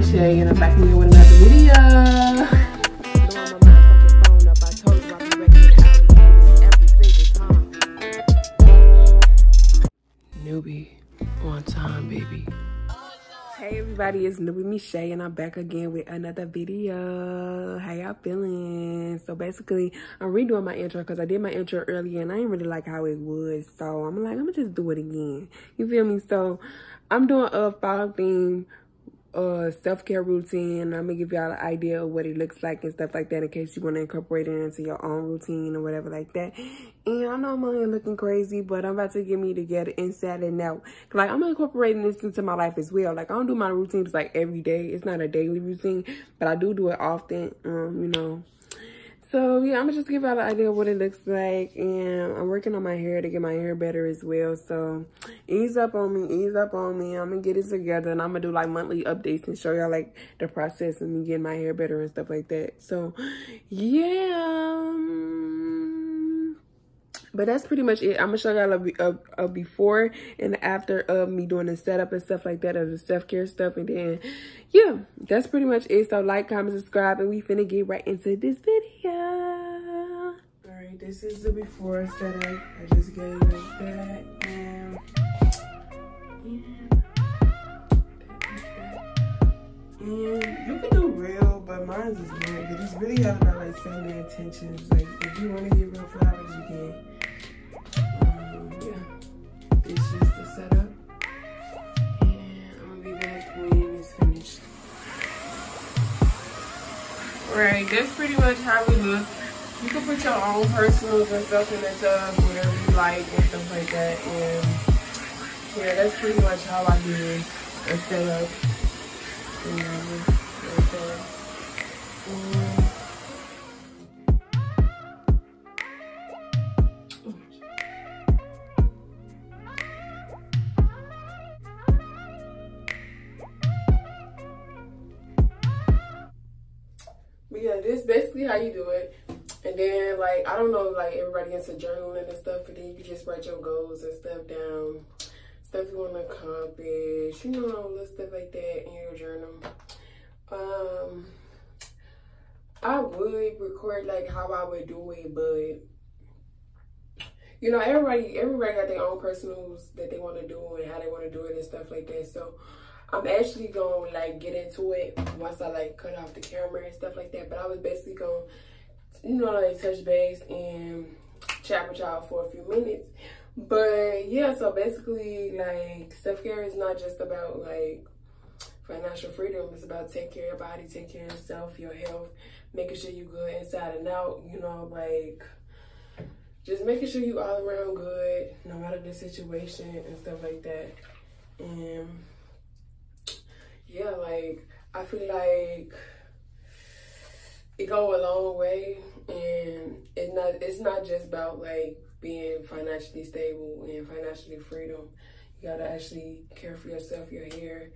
Shay, and I'm back here with another video. Blowing my motherfucking phone up. I told you I'll be ready in an hour every single time. Newbie on time, baby. Hey everybody, it's Newbie Me Shay, and I'm back again with another video. How y'all feeling? So basically, I'm redoing my intro because I did my intro earlier and I didn't really like how it was. So I'm like, I'm gonna just do it again. You feel me? So I'm doing a fall theme self-care routine. I'm gonna give y'all an idea of what it looks like and stuff like that in case you want to incorporate it into your own routine or whatever like that. And I know I'm only looking crazy, but I'm about to get me together inside and out. Like, I'm incorporating this into my life as well. Like, I don't do my routines like every day. It's not a daily routine, but I do it often, you know. So yeah, I'm gonna just give y'all an idea of what it looks like, and I'm working on my hair to get my hair better as well. So ease up on me, ease up on me. I'm gonna get it together, and I'm gonna do like monthly updates and show y'all like the process of me getting my hair better and stuff like that. So yeah, but that's pretty much it. I'm gonna show y'all a before and after of me doing the setup and stuff like that, of the self-care stuff, and then yeah, that's pretty much it. So like, comment, subscribe, and we finna get right into this video. All right, this is the before setup. I just gave it like that, and you can do real, but mine is real. But it's really all about like setting the intentions. Like, if you want to get real flowers, you can. Yeah, it's just the setup, and I'm gonna be back when it's finished. Right, that's pretty much how we look. You can put your own personals and stuff in the tub, whatever you like and stuff like that. And yeah, that's pretty much how I do a setup. But yeah, this is basically how you do it. And then, like, I don't know, like, everybody into journaling and stuff, and then you can just write your goals and stuff down, stuff you want to accomplish, you know, little stuff like that in your journal. I would record like how I would do it, but you know, everybody got their own personals that they want to do and how they want to do it and stuff like that. So I'm actually gonna like get into it once I like cut off the camera and stuff like that. But I was basically gonna, you know, like touch base and chat with y'all for a few minutes. But yeah, so basically, like, self-care is not just about like financial freedom. It's about taking care of your body, taking care of yourself, your health, making sure you good inside and out, you know, like just making sure you all around good no matter the situation and stuff like that. And yeah, like, I feel like it go a long way, and it's not just about like being financially stable and financially freedom. You gotta actually care for yourself, your hair,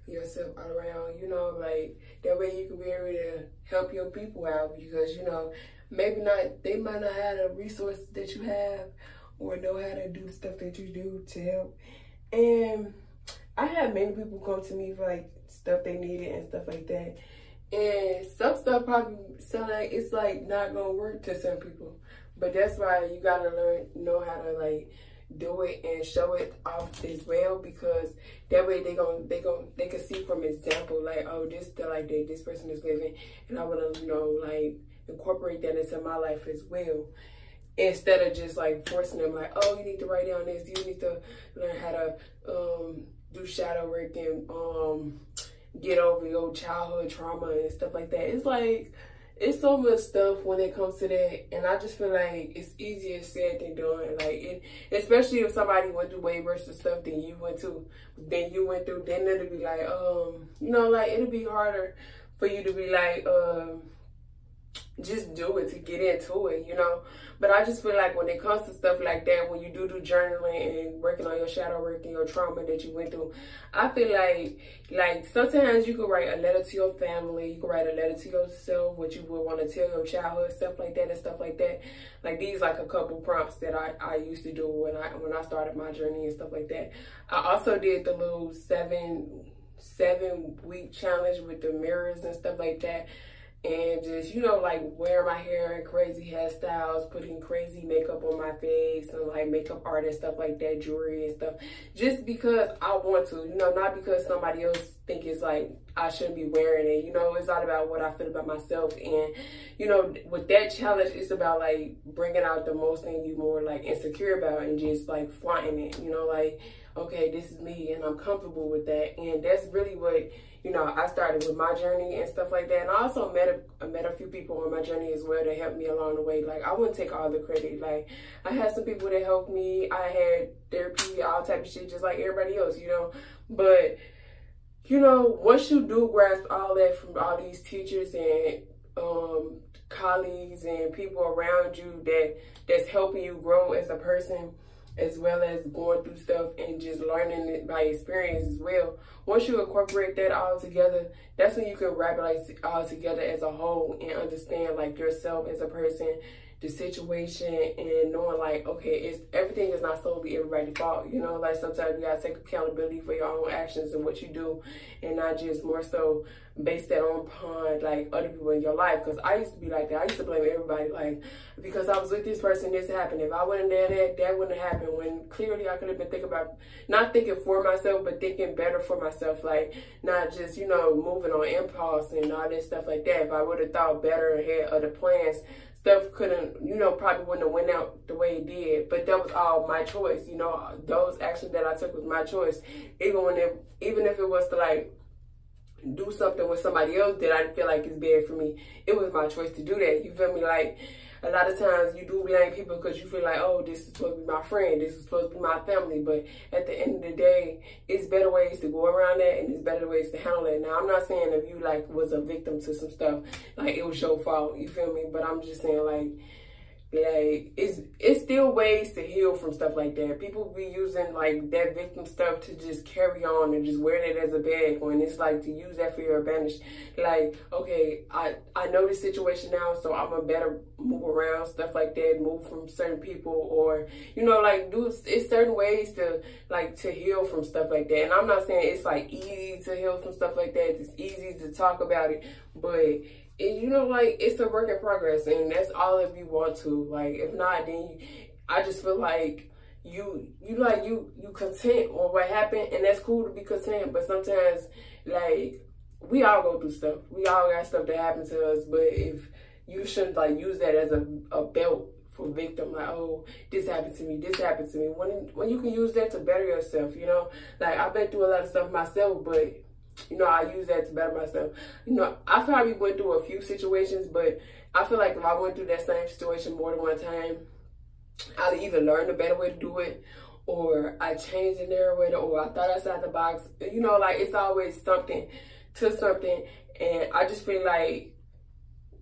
yourself all around, you know, like that way you can be able to help your people out, because you know, maybe not, they might not have the resources that you have or know how to do the stuff that you do to help. And I had many people come to me for like stuff they needed and stuff like that, and some stuff probably sound like it's like not gonna work to some people, but that's why you gotta know how to like do it and show it off as well, because that way they can see from example, like, oh, this the life that this person is living, and I want to, you know, like incorporate that into my life as well, instead of just like forcing them like, oh, you need to write down this, you need to learn how to do shadow work and get over your childhood trauma and stuff like that. It's like, it's so much stuff when it comes to that, and I just feel like it's easier said than done. Like, especially if somebody went through way worse stuff than you went through, then it'll be like, you know, like, it'll be harder for you to be like, just do it to get into it, you know. But I just feel like when it comes to stuff like that, when you do journaling and working on your shadow work and your trauma that you went through, I feel like sometimes you can write a letter to your family, you can write a letter to yourself, what you would want to tell your childhood, stuff like that and stuff like that. Like, these like a couple prompts that I used to do when I started my journey and stuff like that. I also did the little 7 7-week challenge with the mirrors and stuff like that. And just, you know, like wearing my hair in crazy hairstyles, putting crazy makeup on my face and like makeup art and stuff like that, jewelry and stuff. Just because I want to, you know, not because somebody else think it's like I shouldn't be wearing it. You know, it's not about what I feel about myself. And, you know, with that challenge, it's about like bringing out the most thing you more like insecure about and just like flaunting it, you know, like, okay, this is me and I'm comfortable with that. And that's really what, you know, I started with my journey and stuff like that. And I also met a few people on my journey as well that helped me along the way. Like, I wouldn't take all the credit. Like, I had some people that helped me. I had therapy, all type of shit, just like everybody else, you know. But, you know, once you do grasp all that from all these teachers and colleagues and people around you that's helping you grow as a person, as well as going through stuff and just learning it by experience as well. Once you incorporate that all together, that's when you can wrap it like all together as a whole and understand like yourself as a person, the situation, and knowing like, okay, everything is not solely everybody's fault. You know, like sometimes you gotta take accountability for your own actions and what you do, and not just more so base that upon like other people in your life. Because I used to be like that. I used to blame everybody, like, because I was with this person, this happened. If I wasn't there, that wouldn't have happened. When clearly I could have been thinking about, not thinking for myself, but thinking better for myself. Like, not just, you know, moving on impulse and all that stuff like that. If I would have thought better and had other plans, stuff couldn't, you know, probably wouldn't have went out the way it did. But that was all my choice. You know, those actions that I took was my choice. Even if it was to like do something with somebody else that I feel like is bad for me, it was my choice to do that. You feel me? Like, a lot of times you do blame people because you feel like, oh, this is supposed to be my friend, this is supposed to be my family. But at the end of the day, it's better ways to go around that, and it's better ways to handle it. Now, I'm not saying if you like was a victim to some stuff, like it was your fault, you feel me? But I'm just saying like it's still ways to heal from stuff like that. People be using like that victim stuff to just carry on and just wear that as a bag, when it's like to use that for your advantage. Like, okay, I know this situation now, so I'm a better move around, stuff like that, move from certain people, or, you know, like it's certain ways to like to heal from stuff like that. And I'm not saying it's like easy to heal from stuff like that. It's easy to talk about it, but you know, like, it's a work in progress, and that's all if you want to. Like, if not, then I just feel like you content on what happened, and that's cool to be content. But sometimes, like, we all go through stuff. We all got stuff that happens to us. But if you shouldn't like use that as a belt for victim, like, oh, this happened to me, this happened to me. When you can use that to better yourself, you know. Like, I've been through a lot of stuff myself, but you know, I use that to better myself. You know, I probably went through a few situations, but I feel like if I went through that same situation more than one time, I'd either learn a better way to do it, or I changed the narrative, or I thought outside the box. You know, like, it's always something to something. And I just feel like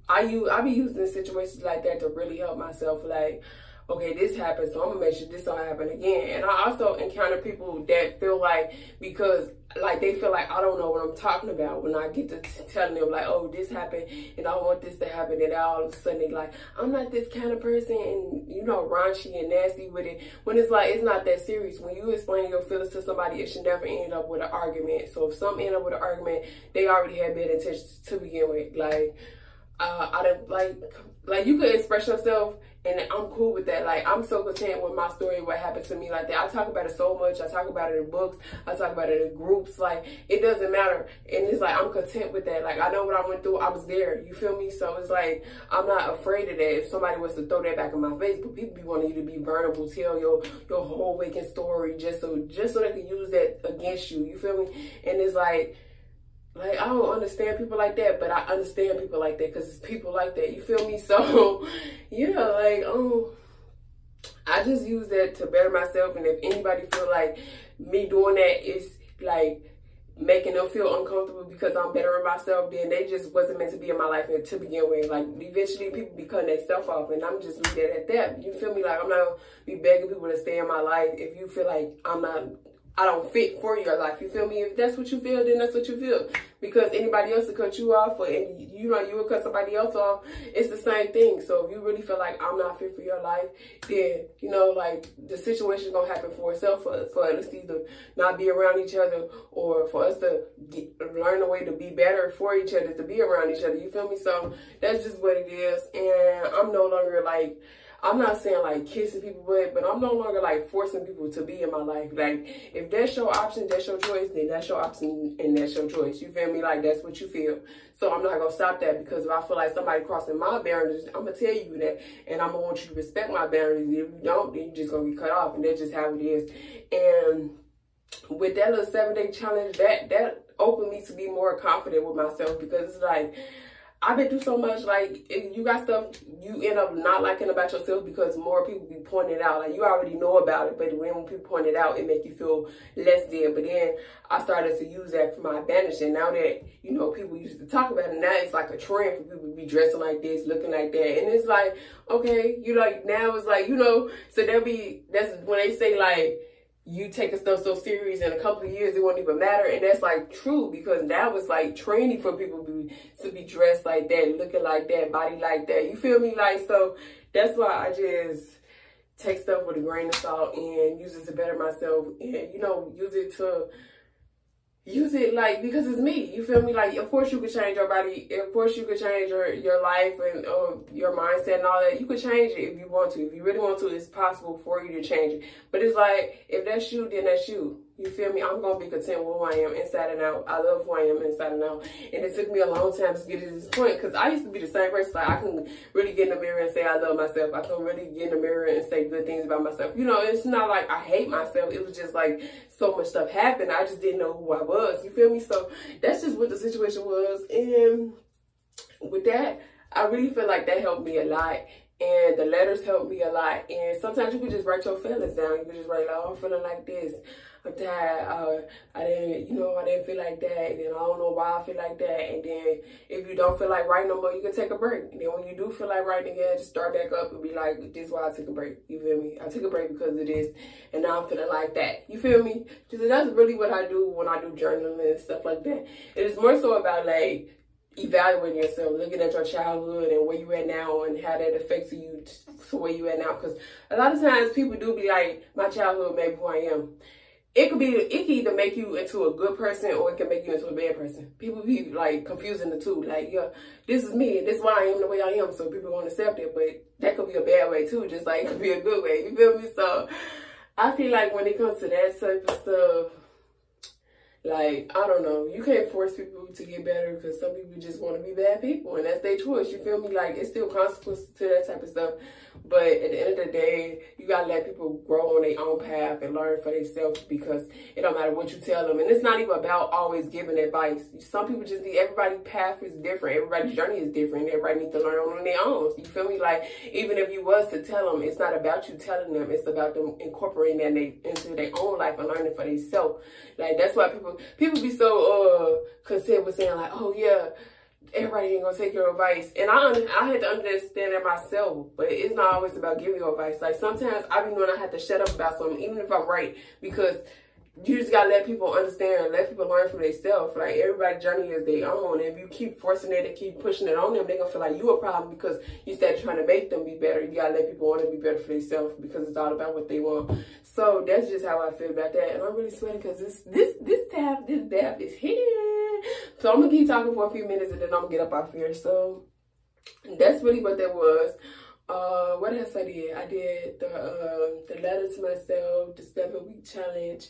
I be using situations like that to really help myself. Like, okay, this happened, so I'm gonna make sure this don't happen again. And I also encounter people that feel like, because like they feel like I don't know what I'm talking about when I get to telling them like, oh, this happened and I want this to happen, and all of a sudden they like, I'm not this kind of person, and, you know, raunchy and nasty with it, when it's like, it's not that serious. When you explain your feelings to somebody, it should never end up with an argument. So if some end up with an argument, they already had bad intentions to begin with. Like, I don't like you could express yourself, and I'm cool with that. Like, I'm so content with my story, what happened to me like that. I talk about it so much. I talk about it in books. I talk about it in groups. Like, it doesn't matter. And it's like, I'm content with that. Like, I know what I went through. I was there. You feel me? So it's like, I'm not afraid of that. If somebody was to throw that back in my face, but people be wanting you to be vulnerable, tell your whole waking story just so they can use that against you. You feel me? And it's like, I don't understand people like that, but I understand people like that because it's people like that. You feel me? So, yeah, like, I just use that to better myself. And if anybody feel like me doing that is, like, making them feel uncomfortable because I'm bettering myself, then they just wasn't meant to be in my life to begin with. Like, eventually people be cutting themselves off, and I'm just leave that at that. You feel me? Like, I'm not going to be begging people to stay in my life if you feel like I'm not I don't fit for your life. You feel me? If that's what you feel, then that's what you feel. Because anybody else will cut you off, and you know, you will cut somebody else off. It's the same thing. So if you really feel like I'm not fit for your life, then, you know, like, the situation is going to happen for itself for us to either not be around each other, or for us to learn a way to be better for each other, to be around each other. You feel me? So that's just what it is. And I'm no longer like, I'm not saying like kissing people, but I'm no longer like forcing people to be in my life. Like, if that's your option, that's your choice, then that's your option and that's your choice. You feel me? Like, that's what you feel. So I'm not going to stop that, because if I feel like somebody crossing my boundaries, I'm going to tell you that, and I'm going to want you to respect my boundaries. If you don't, then you're just going to be cut off, and that's just how it is. And with that little 7-day challenge, that opened me to be more confident with myself, because it's like, I've been through so much. Like, if you got stuff you end up not liking about yourself because more people be pointing it out. Like, you already know about it, but when people point it out, it make you feel less than. But then I started to use that for my advantage. And now that, you know, people used to talk about it, now it's like a trend for people to be dressing like this, looking like that. And it's like, okay, you like, now it's like, you know, so that's when they say like, you taking stuff so serious, in a couple of years it won't even matter. And that's like true, because now it's like trendy for people to be dressed like that, looking like that, body like that. You feel me? Like, so that's why I just take stuff with a grain of salt and use it to better myself, and, you know, use it like, because it's me. You feel me? Like, of course you could change your body, of course you could change your life and your mindset and all that. You could change it if you want to. If you really want to, it's possible for you to change it. But it's like, if that's you, then that's you. You feel me? I'm going to be content with who I am inside and out. I love who I am inside and out. And it took me a long time to get to this point, because I used to be the same person. Like, I couldn't really get in the mirror and say I love myself. I couldn't really get in the mirror and say good things about myself. You know, it's not like I hate myself. It was just like so much stuff happened. I just didn't know who I was. You feel me? So that's just what the situation was. And with that, I really feel like that helped me a lot. And the letters helped me a lot. And sometimes you can just write your feelings down. You can just write, like, oh, I'm feeling like this. I'm tired. I didn't feel like that. And then I don't know why I feel like that. And then if you don't feel like writing no more, you can take a break. And then when you do feel like writing again, just start back up and be like, this is why I took a break. You feel me? I took a break because of this. And now I'm feeling like that. You feel me? Because that's really what I do when I do journaling and stuff like that. It is more so about, like, evaluating yourself, looking at your childhood and where you at now and how that affects you to where you at now. Because a lot of times people do be like, my childhood made me who I am. It can either make you into a good person or it can make you into a bad person. People be like confusing the two. Like, yeah, this is me and this is why I am the way I am. So people won't accept it, but that could be a bad way too. Just like it could be a good way. You feel me? So I feel like when it comes to that type of stuff, like, I don't know, you can't force people to get better, because some people just want to be bad people, and that's their choice. You feel me? Like, it's still consequences to that type of stuff. But at the end of the day, you got to let people grow on their own path and learn for themselves, because it don't matter what you tell them. And it's not even about always giving advice. Some people just need, everybody's path is different. Everybody's journey is different. Everybody needs to learn on their own. You feel me? Like, even if you was to tell them, it's not about you telling them. It's about them incorporating that into their own life and learning for themselves. Like, that's why people be so content with saying, like, oh yeah, everybody ain't gonna take your advice. And I had to understand that myself, but it's not always about giving you advice. Like, sometimes I be knowing I have to shut up about something, even if I'm right, because you just gotta let people understand, let people learn for themselves. Like, everybody's journey is their own. And if you keep forcing it and keep pushing it on them, they're gonna feel like you a problem, because you started trying to make them be better. You gotta let people want to be better for themselves, because it's all about what they want. So that's just how I feel about that. And I'm really sweating because this dab is here. So I'm gonna keep talking for a few minutes and then I'm gonna get up off here. So that's really what that was. What else I did? I did the letter to myself, the 7-week challenge.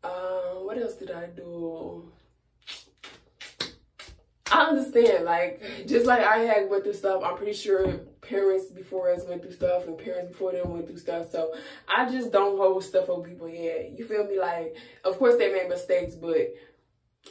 What else did I do? I understand, like, just like I had went through stuff, I'm pretty sure parents before us went through stuff and parents before them went through stuff. So I just don't hold stuff over people's head. You feel me? Like, of course they made mistakes, but,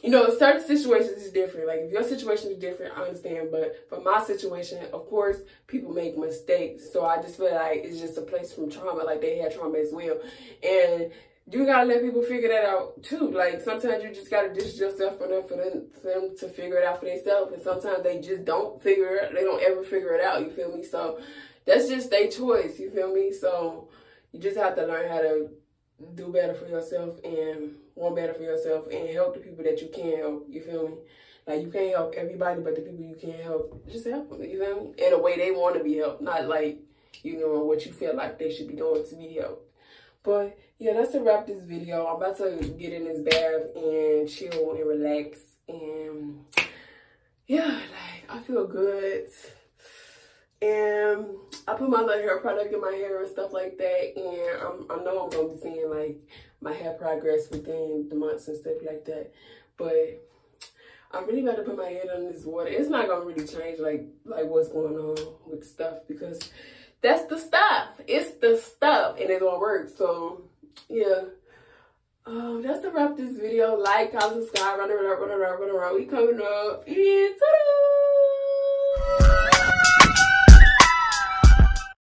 you know, certain situations is different. Like, if your situation is different, I understand. But for my situation, of course, people make mistakes. So I just feel like it's just a place from trauma. Like, they had trauma as well. And you gotta let people figure that out too. Like, sometimes you just gotta distance yourself from them for them to figure it out for themselves. And sometimes they just don't figure it. They don't ever figure it out. You feel me? So that's just their choice. You feel me? So you just have to learn how to do better for yourself and want better for yourself and help the people that you can help. You feel me? Like, you can't help everybody, but the people you can help, just help them. You feel me? In a way they want to be helped, not like, you know, what you feel like they should be doing to be helped. But yeah, that's to wrap this video. I'm about to get in this bath and chill and relax. And yeah, like, I feel good. And I put my little hair product in my hair and stuff like that. And I know I'm going to be seeing like my hair progress within the months and stuff like that. But I'm really about to put my head under this water. It's not going to really change like what's going on with the stuff, because that's the stuff. It's the stuff, and it's gonna work. So yeah, that's to wrap this video. Like, comment, subscribe, run around. We coming up. Yeah, ta-da!